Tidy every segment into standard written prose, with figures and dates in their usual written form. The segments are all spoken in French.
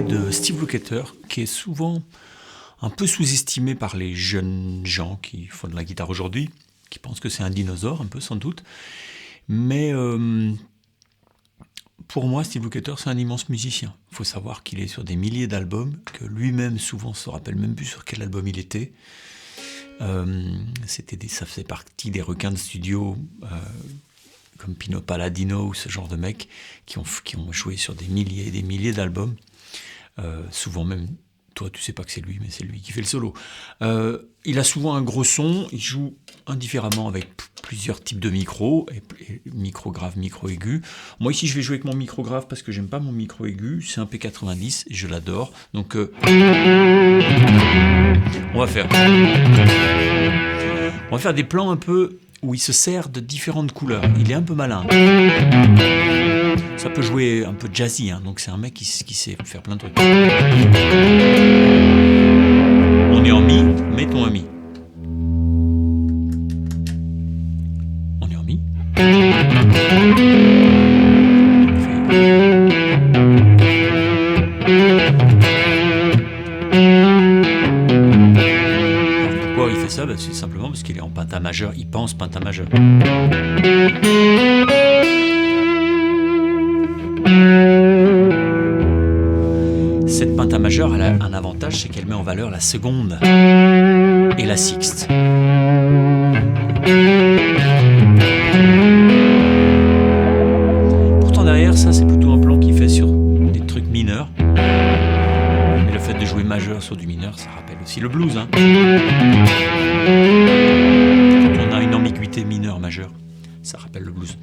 de Steve Lukather, qui est souvent un peu sous-estimé par les jeunes gens qui font de la guitare aujourd'hui, qui pensent que c'est un dinosaure, un peu sans doute. Mais pour moi, Steve Lukather, c'est un immense musicien. Il faut savoir qu'il est sur des milliers d'albums, que lui-même souvent se rappelle même plus sur quel album il était. Ça faisait partie des requins de studio comme Pino Palladino ou ce genre de mecs qui ont joué sur des milliers et des milliers d'albums. Souvent même, toi tu sais pas que c'est lui, mais c'est lui qui fait le solo. Il a souvent un gros son, il joue indifféremment avec plusieurs types de micros, et micro grave, micro aigu. Moi ici je vais jouer avec mon micro grave parce que j'aime pas mon micro aigu, c'est un P90 et je l'adore. Donc on va faire des plans un peu où il se sert de différentes couleurs. Il est un peu malin. Ça peut jouer un peu jazzy, hein, donc c'est un mec qui sait faire plein de trucs. On est en mi, mettons un mi. On est en mi. Pourquoi il fait ça ? C'est simplement parce qu'il est en pentamajeur, il pense pentamajeur. Cette pentamajeur, elle a un avantage, c'est qu'elle met en valeur la seconde et la sixte. Pourtant derrière, ça c'est plutôt un plan qu'il fait sur des trucs mineurs. Mais le fait de jouer majeur sur du mineur, ça rappelle aussi le blues, hein. Quand on a une ambiguïté mineure-majeure, ça rappelle le blues.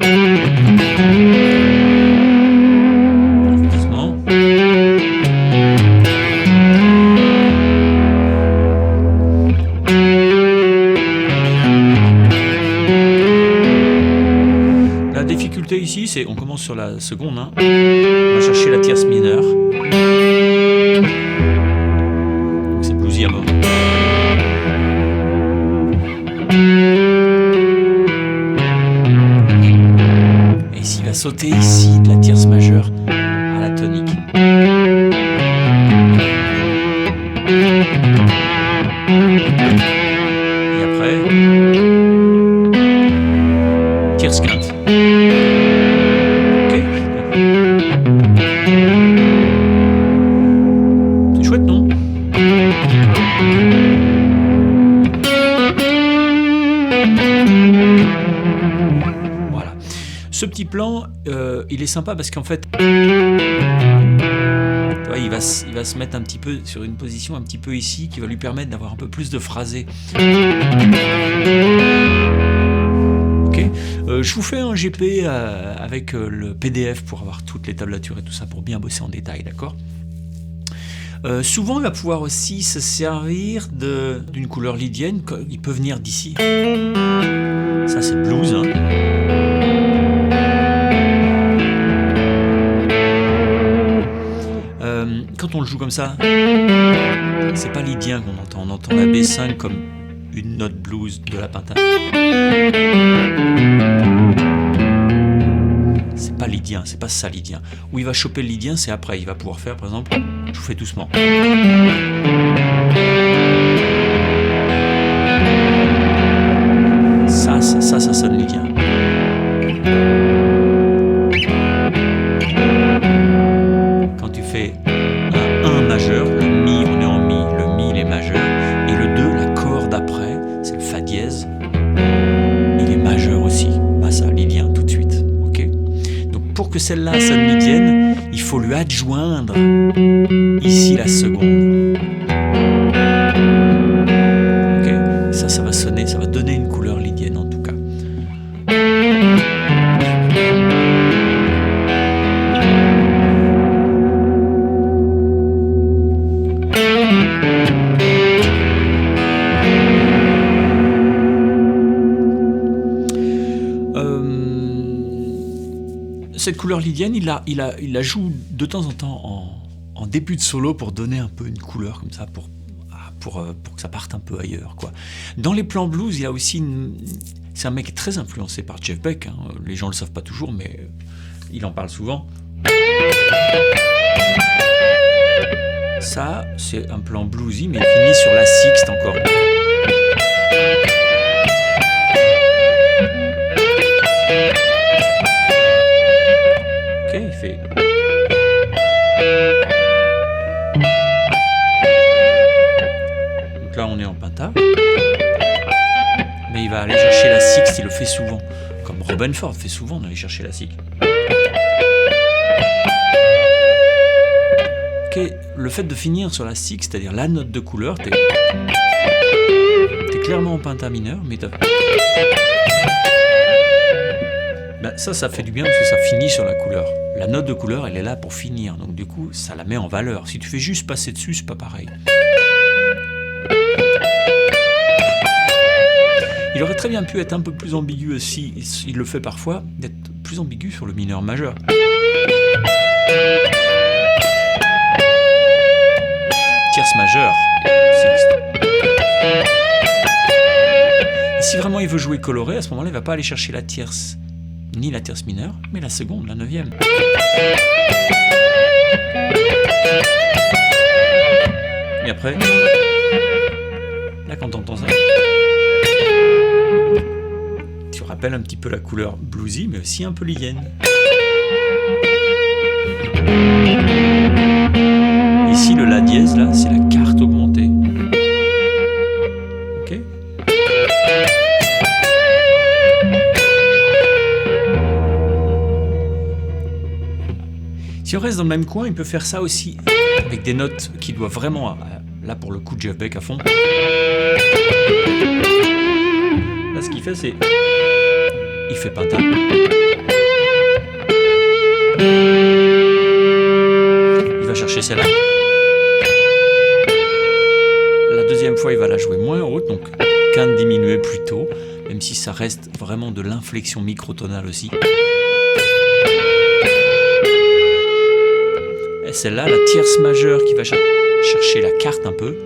La difficulté ici, c'est on commence sur la seconde, hein. On va chercher la tierce mineure. Donc c'est bluesy à mort. Et s'il va sauter ici de la tierce majeure à la tonique. Et après, tierce quinte. Ok. C'est chouette, non ? Voilà. Ce petit plan, il est sympa parce qu'en fait, il va se mettre un petit peu sur une position un petit peu ici qui va lui permettre d'avoir un peu plus de phrasé. Ok. Je vous fais un GP avec le PDF pour avoir toutes les tablatures et tout ça pour bien bosser en détail, d'accord ? Souvent, il va pouvoir aussi se servir d'une couleur lydienne. Il peut venir d'ici. Ça, c'est blues, hein. Quand on le joue comme ça, c'est pas lydien qu'on entend. On entend la B5 comme une note blues de la pentatonique. C'est pas lydien, c'est pas ça lydien. Où il va choper le lydien, c'est après. Il va pouvoir faire, par exemple, je vous fais doucement. Ça sonne lydien. Quand tu fais un majeur, le mi, on est en mi, le mi il est majeur, et le 2, la corde après, c'est le fa dièse, il est majeur aussi. Bah ça, lydien tout de suite, ok. Donc pour que celle-là sonne lydienne, il faut lui adjoindre ici la seconde. Ok, ça va sonner, ça va donner une couleur lydienne en tout cas. Cette couleur lydienne, il la joue de temps en temps en début de solo pour donner un peu une couleur comme ça, pour que ça parte un peu ailleurs, quoi. Dans les plans blues, il y a aussi c'est un mec très influencé par Jeff Beck, hein. Les gens le savent pas toujours, mais il en parle souvent. c'est un plan bluesy, mais il finit sur la sixte encore. Ok, il fait... Donc là, on est en penta. Mais il va aller chercher la sixte, il le fait souvent. Comme Robin Ford fait souvent d'aller chercher la sixte. Ok, le fait de finir sur la sixte, c'est-à-dire la note de couleur, t'es clairement en penta mineur, mais ben ça fait du bien parce que ça finit sur la couleur. La note de couleur, elle est là pour finir, donc du coup, ça la met en valeur. Si tu fais juste passer dessus, c'est pas pareil. Il aurait très bien pu être un peu plus ambigu aussi, il le fait parfois, d'être plus ambigu sur le mineur majeur. Tierce majeure, sixte. Et si vraiment il veut jouer coloré, à ce moment-là, il ne va pas aller chercher la tierce, ni la tierce mineure, mais la seconde, la neuvième. Et après, là quand on entend ça, tu rappelles un petit peu la couleur bluesy, mais aussi un peu l'hyène. Ici, le La dièse, là, c'est la quarte augmentée. Ok ? Si on reste dans le même coin, il peut faire ça aussi avec des notes qui doivent vraiment, là pour le coup, Jeff Beck à fond. Là, ce qu'il fait, c'est... Il fait penta. Il va chercher celle-là. La deuxième fois, il va la jouer moins haute, donc quinte diminuée plus tôt, même si ça reste vraiment de l'inflexion microtonale aussi. Et celle-là, la tierce majeure qui va chercher la quarte un peu.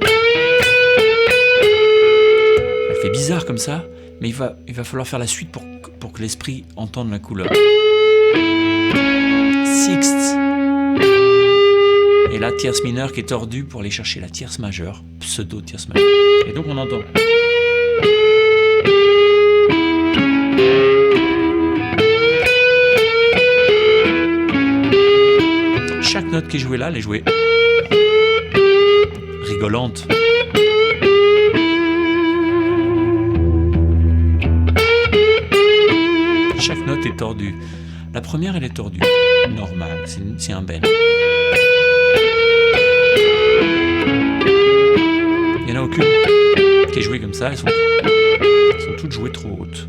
Elle fait bizarre comme ça, mais il va falloir faire la suite pour que l'esprit entende la couleur. Sixte. Et la tierce mineure qui est tordue pour aller chercher la tierce majeure, pseudo-tierce majeure. Et donc on entend. Chaque note qui est jouée là, elle est jouée rigolante. Chaque note est tordue. La première, elle est tordue. Normal, c'est un bend. Il n'y en a aucune qui est jouée comme ça. Elles sont toutes jouées trop hautes.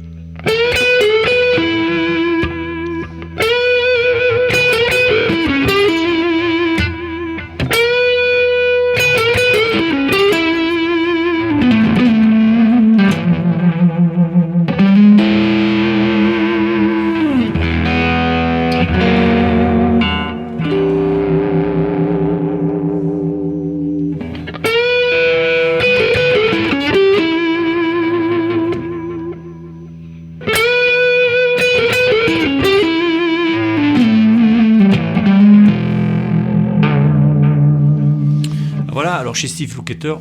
Voilà, alors chez Steve Lukather,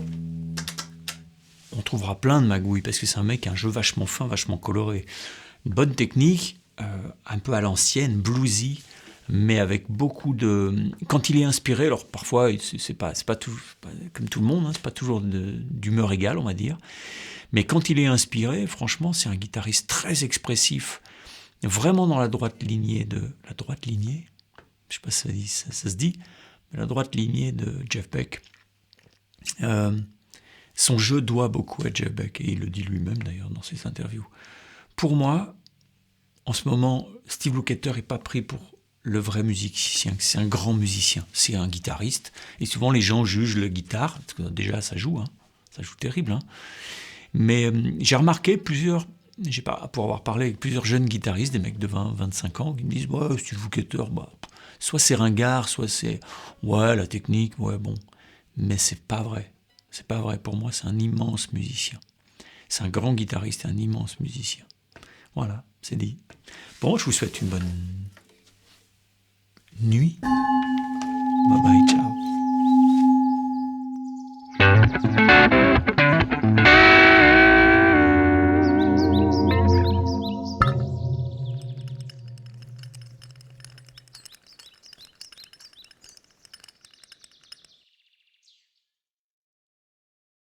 on trouvera plein de magouilles, parce que c'est un mec qui a un jeu vachement fin, vachement coloré. Une bonne technique, un peu à l'ancienne, bluesy, mais avec beaucoup de... Quand il est inspiré, alors parfois, c'est pas comme tout le monde, hein, c'est pas toujours d'humeur égale, on va dire, mais quand il est inspiré, franchement, c'est un guitariste très expressif, vraiment dans la droite lignée de... La droite lignée, je sais pas si ça se dit, mais la droite lignée de Jeff Beck. Son jeu doit beaucoup à Jeff Beck, et il le dit lui-même d'ailleurs dans ses interviews. Pour moi, en ce moment, Steve Lukather n'est pas pris pour le vrai musicien, c'est un grand musicien, c'est un guitariste, et souvent les gens jugent la guitare, parce que déjà ça joue terrible, hein. Mais j'ai remarqué pour avoir parlé avec plusieurs jeunes guitaristes, des mecs de 20-25 ans, qui me disent ouais, Steve Lukather, soit c'est ringard, soit c'est ouais, la technique, ouais, bon. Mais c'est pas vrai. C'est pas vrai. Pour moi, c'est un immense musicien. C'est un grand guitariste et un immense musicien. Voilà, c'est dit. Bon, je vous souhaite une bonne nuit. Bye bye, ciao.